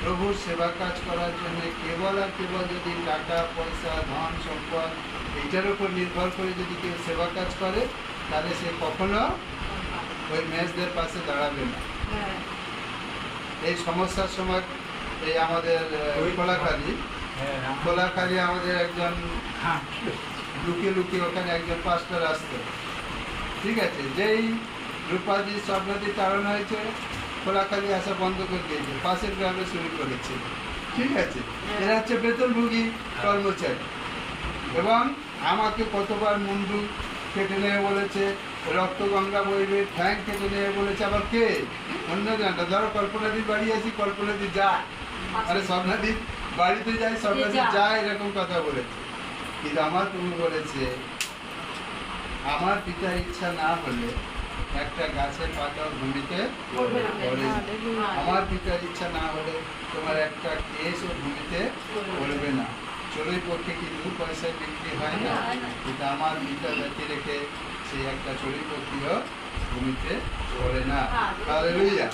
প্রভুর সেবা কাজ করার জন্য কেবল আর কেবল যদি টাকা পয়সা ধন সম্পদ এইটার উপর নির্ভর করে যদি কেউ সেবা কাজ করে, তাহলে সে কখনো ওই মেজদের পাশে দাঁড়াবে না। এই সমস্যার সময় এই আমাদের কোলাখালী আমাদের একজন লুকিয়ে লুকিয়ে ওখানে একজন পাস্টার আসতো, ঠিক আছে, যেই রূপাদি স্বপ্নদি তাড়ন হয়েছে কোলাখালী আসা বন্ধ করে দিয়েছে, পাশের গ্রামে শুরু করেছে, ঠিক আছে। এরা হচ্ছে বেতনভোগী কর্মচারী, এবং আমাকে কতবার মুন্ডু কেটে নেবে বলেছে, রক্ত গঙ্গা বইবে, ঠ্যাং কেটে নেবে বলেছে। আবার কে? অন্য জানটা। ধরো কল্পনাদির বাড়ি আসি, কল্পনাদি যা, আরে স্বপ্নাদির বাড়িতে যাই, স্বপ্নাদি যা, এরকম কথা বলেছে। কিন্তু আমার প্রভু বলেছে, আমার পিতার ইচ্ছা না হলে একটা গাছের পাতাও ভূমিতে পড়ে না। আমার পিতার ইচ্ছা না হলে তোমার একটা কেশও ভূমিতে পড়বে না। চড়ুই পক্ষে কি 2 পয়সায় বিক্রি হয় না? কিন্তু আমার পিতা ব্যক্তি রেখে সেই একটা চড়ুই পক্ষীও ভূমিতে পড়ে না। হালেলুয়া।